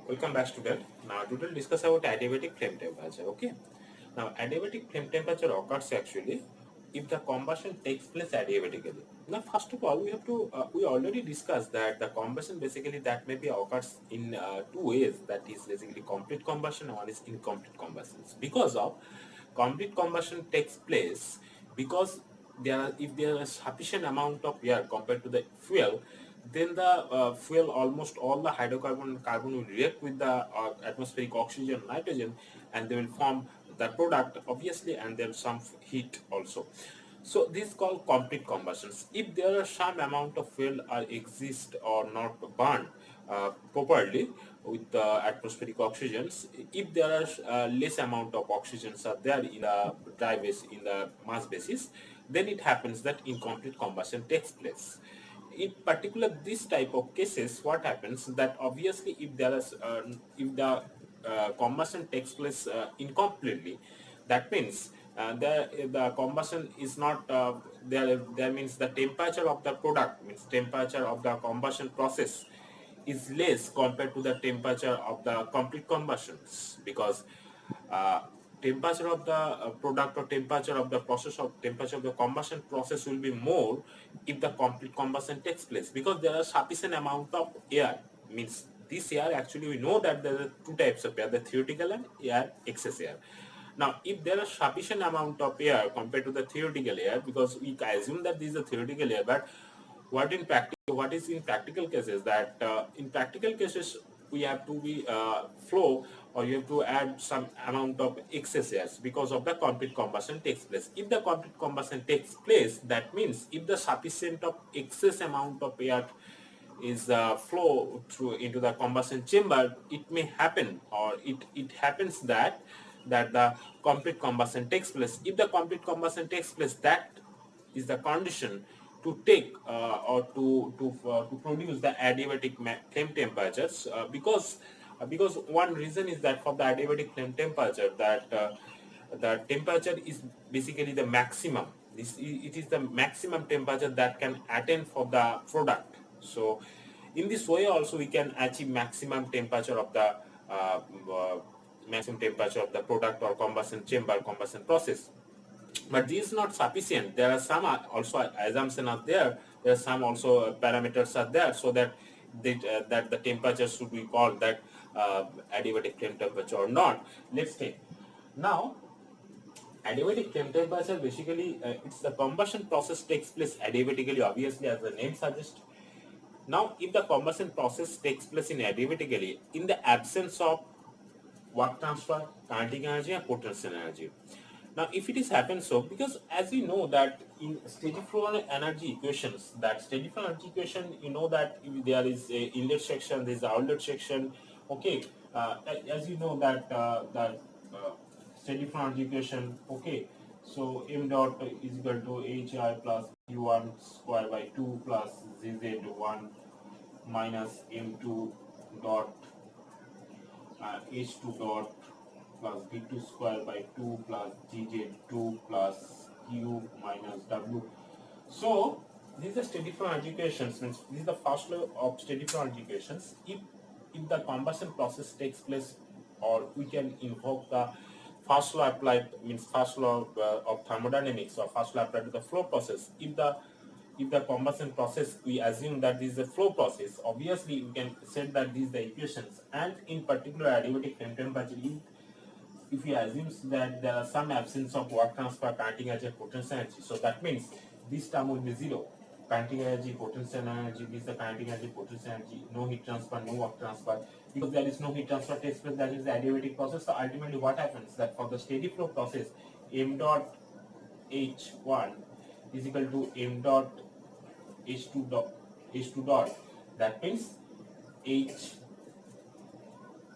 Welcome back, student. Now, today we'll discuss about adiabatic flame temperature. Okay. Now, adiabatic flame temperature occurs actually if the combustion takes place adiabatically. Now, first of all, we already discussed that the combustion basically that may be occurs in two ways. That is basically complete combustion and one is incomplete combustion. Because of complete combustion takes place because if there is sufficient amount of air compared to the fuel, then the fuel, almost all the hydrocarbon and carbon will react with the atmospheric oxygen, nitrogen, and they will form the product obviously, and then some heat also. So this is called complete combustions. If there are some amount of fuel exist or not burned properly with the atmospheric oxygens, if there are less amount of oxygens are there in the dry base, in the mass basis, then it happens that incomplete combustion takes place. In particular this type of cases, what happens that obviously if there is if the combustion takes place incompletely, that means the combustion is not there means the temperature of the product, means temperature of the combustion process is less compared to the temperature of the complete combustions, because uh, temperature of the product or temperature of the process of temperature of the combustion process will be more if the complete combustion takes place, because there are sufficient amount of air. Means this air, actually we know that there are two types of air, the theoretical and air excess air. Now if there are sufficient amount of air compared to the theoretical air, because we assume that this is a theoretical air, but what is in practical cases, that in practical cases we have to be flow, or you have to add some amount of excess airs because of the complete combustion takes place. If the complete combustion takes place, that means if the sufficient of excess amount of air is flow through into the combustion chamber, it may happen, or it happens that the complete combustion takes place. If the complete combustion takes place, that is the condition to take to produce the adiabatic flame temperatures, because one reason is that for the adiabatic flame temperature, that the temperature is basically the maximum. It is the maximum temperature that can attain for the product. So in this way also we can achieve maximum temperature of the uh, uh, maximum temperature of the product or combustion chamber, combustion process. But this is not sufficient. There are some also assumption are there. There are some also parameters are there, so that that the temperature should be called that adiabatic flame temperature or not. Let's take now. Adiabatic flame temperature basically it's the combustion process takes place adiabatically, obviously, as the name suggests. Now, if the combustion process takes place in adiabatically in the absence of work transfer, kinetic energy, and potential energy. Now, if it is happens so, because as we know that in steady flow energy equations, that steady flow energy equation, you know that if there is a inlet section, there is a outlet section. Okay, as you know that steady flow energy equation. Okay, so m dot is equal to hi plus q1 square by 2 plus zz1 minus m2 dot h2 dot plus b2 square by 2 plus gz2 plus q minus w. So these are steady flow equations. Means this is the first law of steady flow equations. If the combustion process takes place, or we can invoke the first law applied, means first law of thermodynamics, or first law applied to the flow process. If the combustion process, we assume that this is a flow process, obviously we can set that these are the equations, and in particular adiabatic flame temperature, if we assume that there are some absence of work transfer, kinetic energy, potential energy, so that means this term will be zero. Kinetic energy, potential energy, this is the kinetic energy, potential energy, no heat transfer, no work transfer. Because there is no heat transfer takes place, that is the adiabatic process. So ultimately what happens, that for the steady flow process, m dot h1 is equal to m dot h2 dot. That means h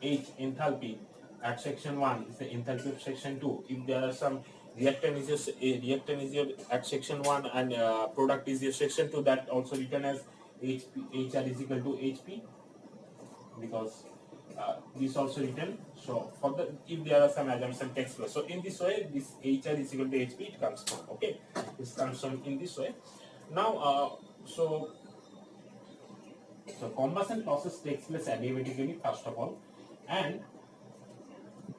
enthalpy at section 1 is the enthalpy of section 2. If there are some reactant is your at section 1, and product is your section 2, that also written as HR is equal to HP, because this also written. So for the, if there are some assumption text flow, so in this way this HR is equal to HP, it comes from. Okay, this comes from in this way. Now so combustion process takes place adiabatically, first of all. And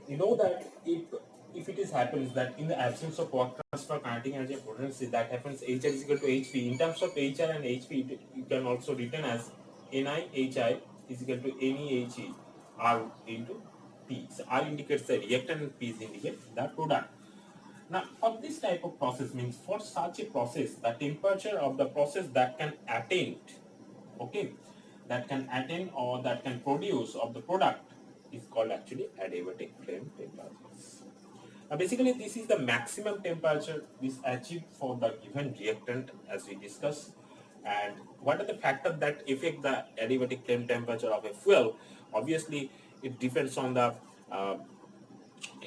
you know that if it is happens that in the absence of work transfer connecting energy potency, that happens HR is equal to HP. In terms of HR and HP, you can also written as NiHi is equal to NeHe R into P. So R indicates the reactant and P indicates the product. Now, for this type of process, means for such a process, the temperature of the process that can attain, okay, that can attain or that can produce of the product is called actually adiabatic flame temperatures. Now, basically, this is the maximum temperature is achieved for the given reactant, as we discussed. And what are the factors that affect the adiabatic flame temperature of a fuel? Obviously, it depends on the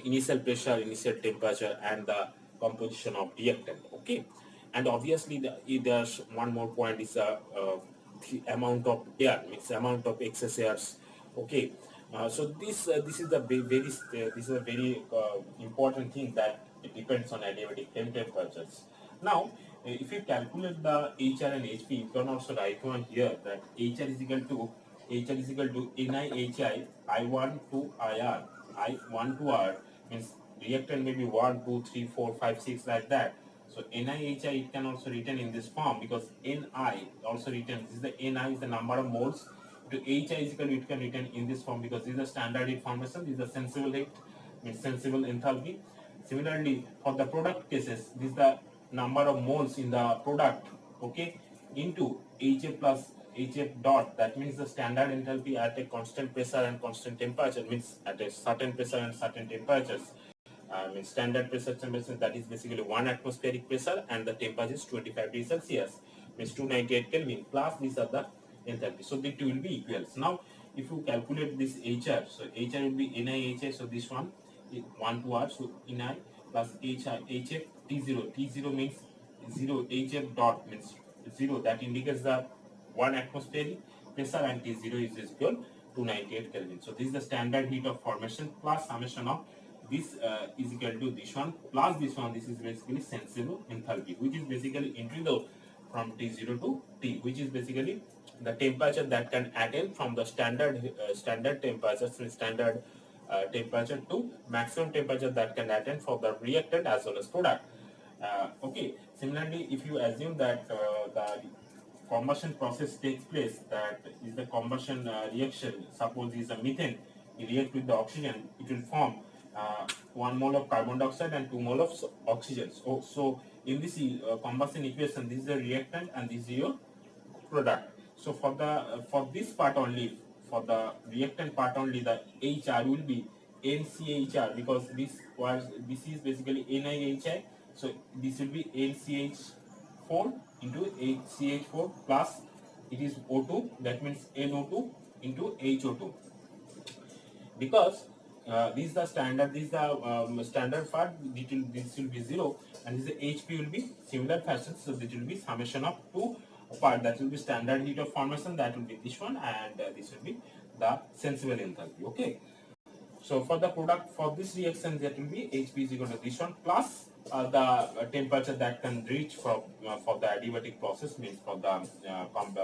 initial pressure, initial temperature, and the composition of reactant. Okay, and obviously there's one more point is the amount of air, means amount of excess airs. Okay, so this is the this is a very important thing that it depends on adiabatic flame temperatures. Now, if you calculate the HR and HP, you can also write one here that HR is equal to NiHi I1 to IR. I1 to R means reactant may be 1, 2, 3, 4, 5, 6 like that. So NiHi it can also written in this form because Ni also written, this is the Ni is the number of moles to Hi is equal to it can written in this form because this is a standard heat formation, this is a sensible heat, means sensible enthalpy. Similarly, for the product cases, this is the number of moles in the product, okay, into HF plus HF dot. That means the standard enthalpy at a constant pressure and constant temperature, means at a certain pressure and certain temperatures. Means standard pressure temperature, that is basically 1 atmospheric pressure and the temperature is 25 degrees Celsius, means 298 Kelvin plus these are the enthalpy. So the two will be equals. Now, if you calculate this HR, so HR will be NiHi, so this one 1 to R, so Ni plus HF T0. T0 means 0, HF dot means 0, that indicates the 1 atmospheric pressure and T0 is equal to 298 Kelvin. So this is the standard heat of formation plus summation of this is equal to this one plus this one. This is basically sensible enthalpy, which is basically integral from T0 to T, which is basically the temperature that can attain from the standard temperature, standard temperature to maximum temperature that can attain for the reactant as well as product. Okay. Similarly, if you assume that the combustion process takes place, that is the combustion reaction, suppose is a methane, it reacts with the oxygen, it will form 1 mole of carbon dioxide and 2 mole of oxygen. So in this combustion equation, this is the reactant and this is your product. So for the for this part only, for the reactant part only, the HR will be NCHR because this is basically NiHi. So this will be NCH4 into HCH4 plus it is O2, that means NO2 into HO2, because this is the standard, this is the standard part, this will be 0 and this HP will be similar fashion. So this will be summation of two part, that will be standard heat of formation, that will be this one, and this will be the sensible enthalpy. Okay, so for the product for this reaction, that will be HP is equal to this one plus the temperature that can reach for the adiabatic process, means for the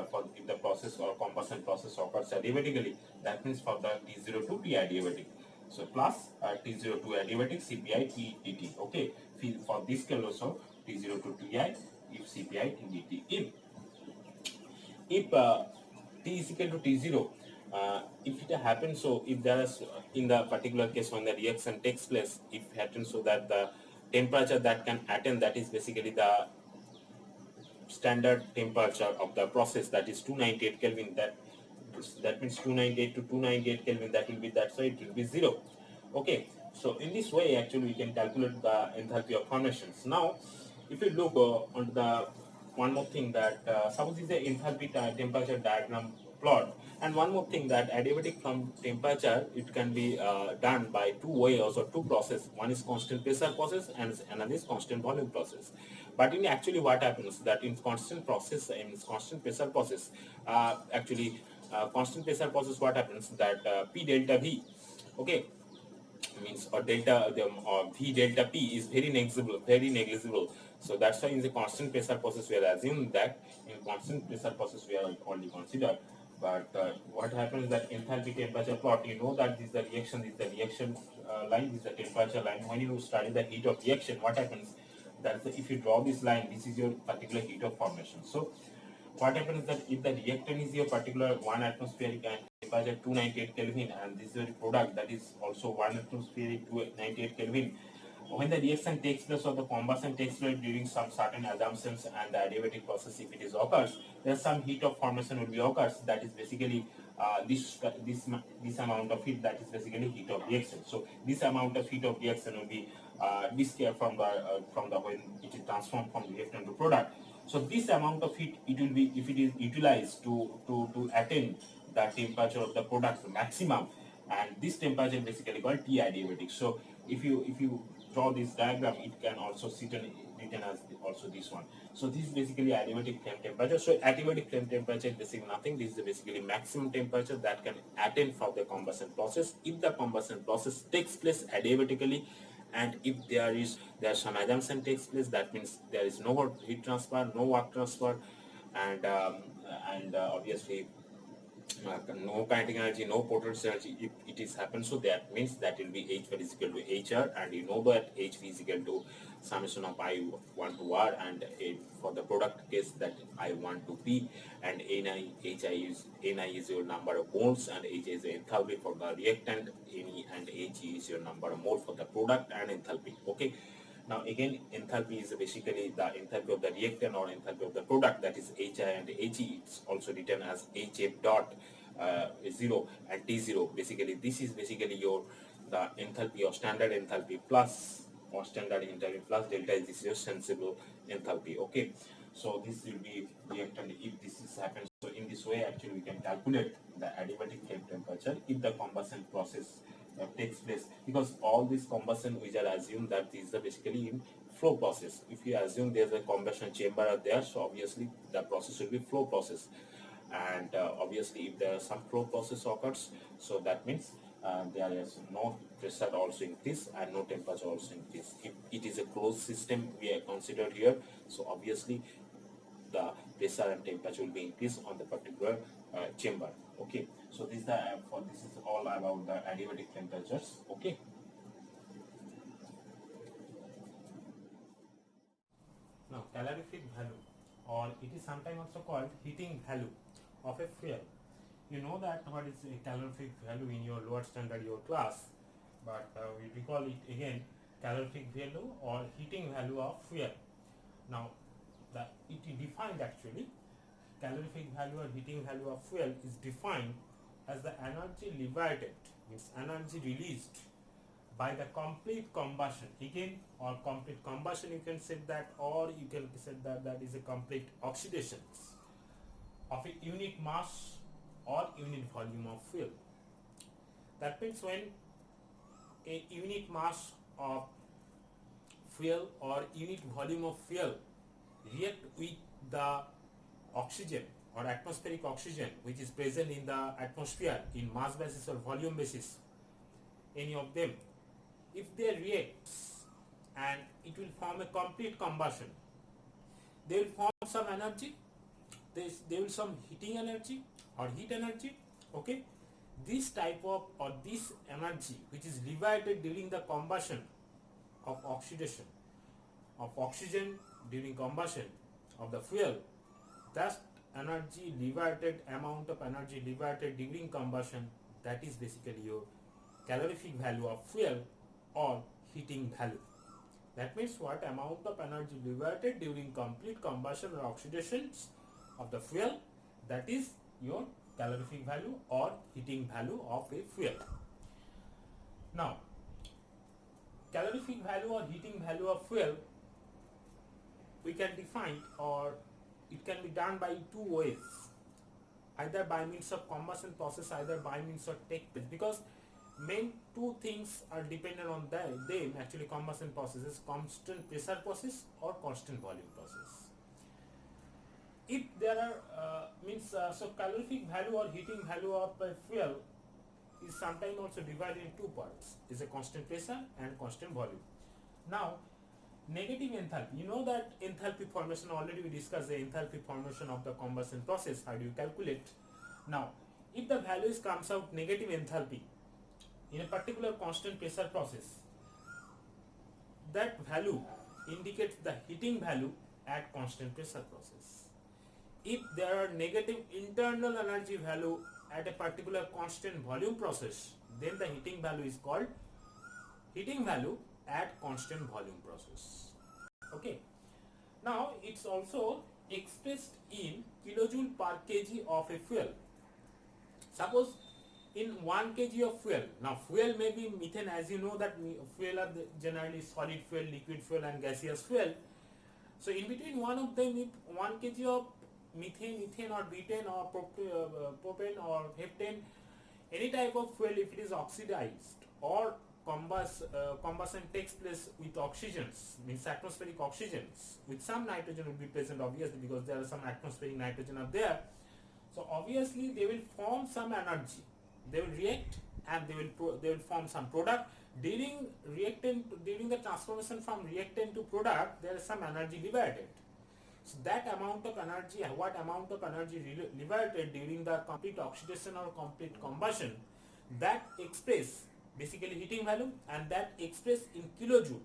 for if the process or combustion process occurs adiabatically, that means for the T0 to T adiabatic. So plus T0 to adiabatic CPI T dt. Okay, for this case also T0 to Ti if CPI T dt. If T is equal to T0, if it happens, so if there is in the particular case when the reaction takes place, if it happens so that the temperature that can attain, that is basically the standard temperature of the process, that is 298 Kelvin, that means 298 to 298 Kelvin, that will be that, so it will be 0. Okay, so in this way actually we can calculate the enthalpy of formations. Now if you look on the one more thing, that suppose is the enthalpy temperature diagram plot, and one more thing, that adiabatic from temperature, it can be done by two ways or two process. One is constant pressure process and another is constant volume process. But in actually what happens, that in constant process, in constant pressure process, constant pressure process, what happens, that P delta V, okay, means or delta or V delta P is very negligible. So that's why in the constant pressure process we are assuming that in constant pressure process we are only consider But what happens is that enthalpy temperature plot, you know that this is the reaction line, this is the temperature line. When you study the heat of reaction, what happens? That if you draw this line, this is your particular heat of formation. So what happens is that if the reactant is your particular 1 atmospheric and temperature 298 Kelvin, and this is your product that is also 1 atmospheric 298 Kelvin, when the reaction takes place or the combustion takes place during some certain assumptions and the adiabatic process, if it is occurs, there's some heat of formation will be occurs. That is basically this amount of heat, that is basically heat of reaction. So this amount of heat of reaction will be discarded from the when it is transformed from reactant to product. So this amount of heat, it will be, if it is utilized to attain the temperature of the product maximum, and this temperature is basically called T adiabatic. So if you draw this diagram, it can also written as also this one. So this is basically adiabatic flame temperature. So adiabatic flame temperature is basically nothing. This is basically maximum temperature that can attain from the combustion process if the combustion process takes place adiabatically, and if there some assumption takes place, that means there is no heat transfer, no work transfer, and obviously no kinetic energy, no potential energy. If it is happens, so that means that will be H1 is equal to HR, and you know that HV is equal to summation of I1 to R, and for the product case that I1 to P, and Ni is your number of moles, and H is enthalpy for the reactant, Ne and He is your number of moles for the product and enthalpy. Okay. Now again, enthalpy is basically the enthalpy of the reactant or enthalpy of the product, that is Hi and He. It's also written as Hf dot 0 and T0. Basically, this is basically your the enthalpy or standard enthalpy plus or standard enthalpy plus delta. This is your sensible enthalpy. Okay, so this will be reactant if this is happens. So in this way, actually, we can calculate the adiabatic flame temperature if the combustion process takes place, because all this combustion we shall assume that this is basically in flow process. If you assume there's a combustion chamber are there, so obviously the process will be flow process, and obviously if there are some flow process occurs, so that means there is no pressure also increase and no temperature also increase. If it is a closed system we are considered here, so obviously the pressure and temperature will be increased on the particular chamber. Okay, so this is all about the adiabatic temperatures. Okay. Now calorific value, or it is sometimes also called heating value of a fuel. You know that what is a calorific value in your lower standard your class, but we recall it again, calorific value or heating value of fuel. Now it is defined actually, calorific value or heating value of fuel is defined as the energy liberated, means energy released by the complete combustion, again, or complete combustion you can say that, or you can say that that is a complete oxidation of a unit mass or unit volume of fuel. That means when a unit mass of fuel or unit volume of fuel react with the oxygen or atmospheric oxygen which is present in the atmosphere in mass basis or volume basis, any of them, if they react and it will form a complete combustion, they will form some energy, they will some heating energy or heat energy. Okay, this type of or this energy which is liberated during the combustion of oxidation of oxygen during combustion of the fuel, that energy liberated, amount of energy liberated during combustion, that is basically your calorific value of fuel or heating value. That means what amount of energy liberated during complete combustion or oxidations of the fuel, that is your calorific value or heating value of a fuel. Now, calorific value or heating value of fuel we can define, or it can be done by two ways, either by means of combustion process, either by means of take place, because main two things are dependent on them actually, combustion processes, constant pressure process or constant volume process. If there are so calorific value or heating value of a fuel is sometimes also divided in two parts, is a constant pressure and constant volume. Now negative enthalpy, you know that enthalpy formation, already we discussed the enthalpy formation of the combustion process, how do you calculate, Now, if the values comes out negative enthalpy in a particular constant pressure process, that value indicates the heating value at constant pressure process. If there are negative internal energy value at a particular constant volume process, then the heating value is called heating value at constant volume process. Okay. Now it's also expressed in kilojoule per kg of a fuel. Suppose in 1 kg of fuel, now fuel may be methane, as you know that fuel are generally solid fuel, liquid fuel and gaseous fuel. So in between one of them, if 1 kg of methane, ethane or butane or propane or heptane, any type of fuel, if it is oxidized or combustion takes place with oxygens, means atmospheric oxygens, with some nitrogen will be present obviously because there are some atmospheric nitrogen are there. So obviously they will form some energy. They will react and they will form some product. During the transformation from reactant to product, there is some energy liberated. So that amount of energy, what amount of energy liberated during the complete oxidation or complete combustion, that express basically heating value, and that express in kilojoule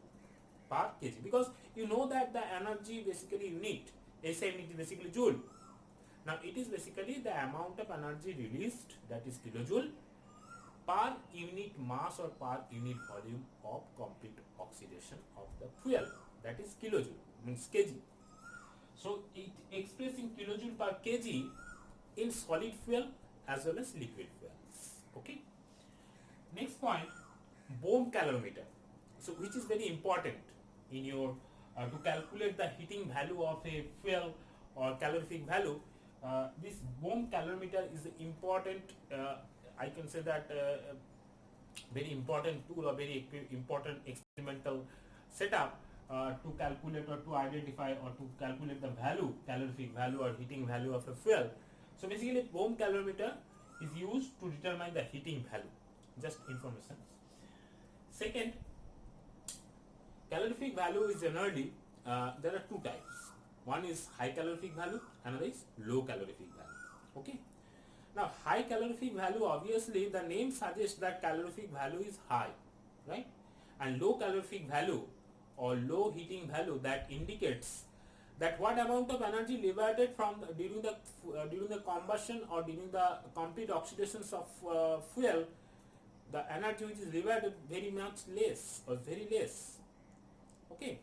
per kg, because you know that the energy basically unit, SI unit is basically joule. Now it is basically the amount of energy released, that is kilojoule, per unit mass or per unit volume of complete oxidation of the fuel, that is kilojoule, means kg. So it expresses in kilojoule per kg in solid fuel as well as liquid fuel. Okay. Next point, Bohm calorimeter. So which is very important in your to calculate the heating value of a fuel or calorific value. This Bohm calorimeter is important. I can say that very important tool or very important experimental setup to calculate or to identify or to calculate the value, calorific value or heating value of a fuel. So basically Bohm calorimeter is used to determine the heating value. Just information. Second, calorific value is generally, there are two types. One is high calorific value, another is low calorific value. Okay. Now high calorific value, obviously the name suggests that calorific value is high, right? And low calorific value or low heating value, that indicates that what amount of energy liberated from during the combustion or during the complete oxidations of fuel, the energy which is liberated very much less or very less. Okay.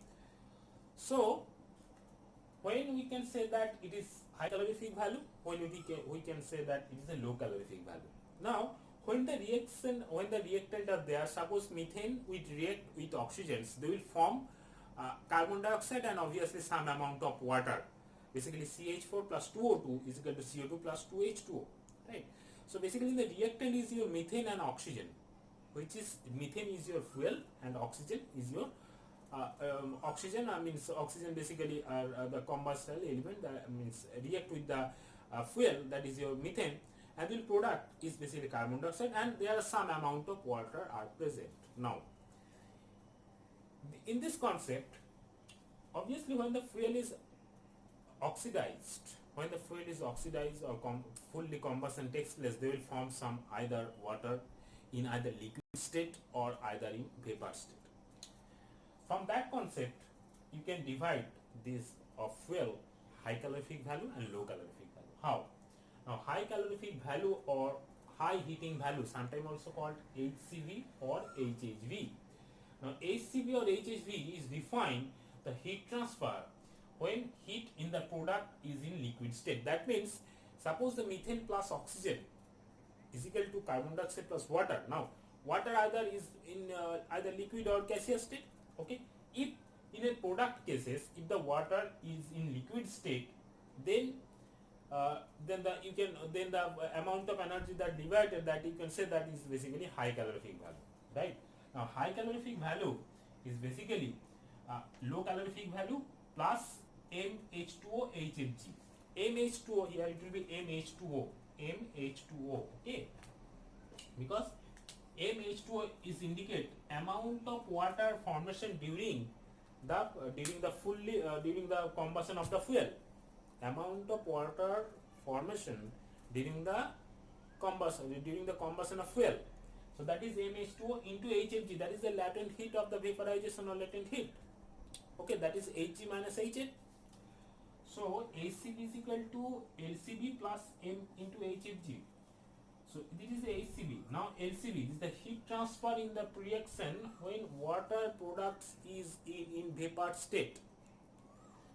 So when we can say that it is high calorific value, when we can say that it is a low calorific value. Now when the reactant are there, suppose methane will react with oxygens, they will form carbon dioxide and obviously some amount of water. Basically CH4 plus 2O2 is equal to CO2 plus 2H2O, right? So basically the reactant is your methane and oxygen, which is methane is your fuel and oxygen is your oxygen. Means oxygen basically are the combustible element, that means react with the fuel, that is your methane, and the product is basically carbon dioxide, and there are some amount of water are present. Now in this concept, obviously when the fuel is oxidized, or fully combustion takes place, they will form some either water in either liquid state or either in vapor state. From that concept, you can divide this of fuel high calorific value and low calorific value. How? Now high calorific value or high heating value, sometimes also called HCV or HHV. Now HCV or HHV is defined the heat transfer when heat in the product is in liquid state. That means suppose the methane plus oxygen is equal to carbon dioxide plus water. Now water either is in either liquid or gaseous state. Okay, if in a product cases, if the water is in liquid state, then the amount of energy that divided, that you can say that is basically high calorific value, right? Now high calorific value is basically low calorific value plus MH2O HFG. MH2O, here it will be MH2O, okay, because MH2O is indicate amount of water formation during the combustion of the fuel. Amount of water formation during the combustion, during the combustion of fuel. So that is mH2O into HFG, that is the latent heat of the vaporization or latent heat. Okay, that is Hg minus Hf. So HCV is equal to LCV plus M into HFG. So this is the HCV. Now LCV is the heat transfer in the reaction when water products is in vapor state.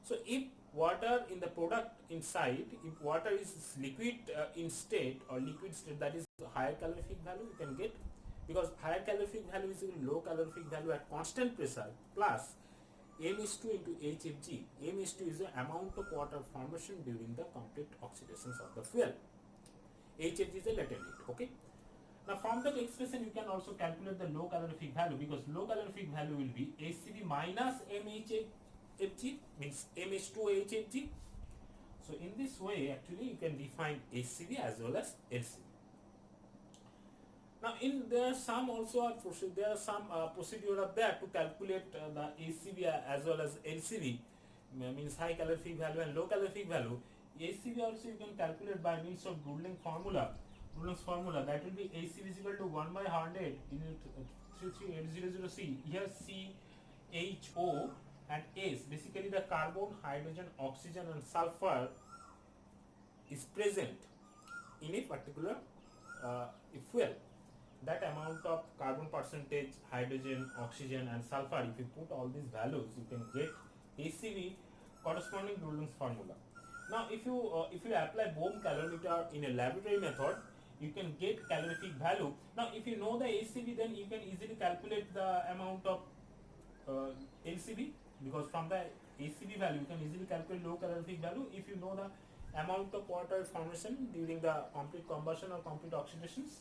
So if water in the product inside, if water is liquid in state or liquid state, that is higher calorific value you can get, because higher calorific value is low calorific value at constant pressure plus mH2 into HFG. mH2 is the amount of water formation during the complete oxidations of the fuel. HFG is a latent heat. Okay. Now from that expression you can also calculate the low calorific value, because low calorific value will be HCV minus MHFG, means MH2O HFG. So in this way actually you can define HCV as well as LCV. Now there are some procedure are there to calculate the HCV as well as LCV, means high calorific value and low calorific value. HCV also you can calculate by means of Brundtland's formula. Brundtland's formula, that will be HCV is equal to 1 by 100 in 33800C. Here C, H, O and S, basically the carbon, hydrogen, oxygen and sulfur is present in a particular fuel. That amount of carbon percentage, hydrogen, oxygen and sulfur, if you put all these values, you can get HCV corresponding to Brundtland's formula. Now if you apply Bohm calorimeter in a laboratory method, you can get calorific value. Now if you know the HCV, then you can easily calculate the amount of LCV, because from the HCV value you can easily calculate low calorific value if you know the amount of water formation during the complete combustion or complete oxidations.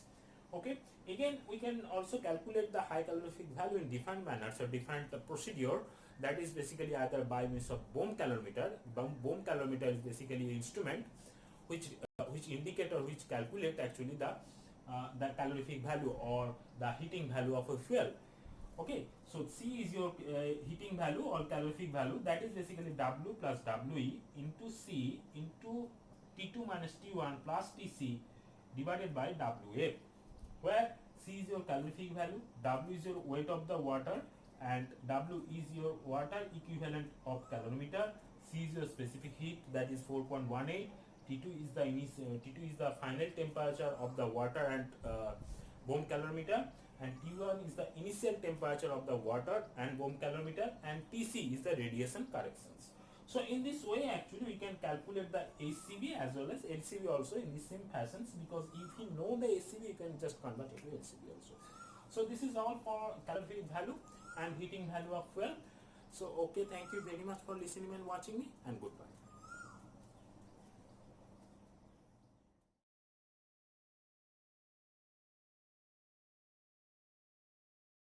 Okay, again we can also calculate the high calorific value in different manners or different procedure, that is basically either by means of Bohm calorimeter. Bohm calorimeter is basically an instrument which indicate or which calculate actually the calorific value or the heating value of a fuel. Okay, so C is your heating value or calorific value, that is basically W plus WE into C into T2 minus T1 plus TC divided by WF, where C is your calorific value, W is your weight of the water and W is your water equivalent of calorimeter, C is your specific heat, that is 4.18, T2 is the final temperature of the water and Bohm calorimeter, and T1 is the initial temperature of the water and Bohm calorimeter, and TC is the radiation corrections. So in this way actually we can calculate the HCV as well as LCV also in the same fashions, because if you know the HCV you can just convert it to LCV also. So this is all for calorific value and heating value of fuel. So okay, thank you very much for listening and watching me, and goodbye.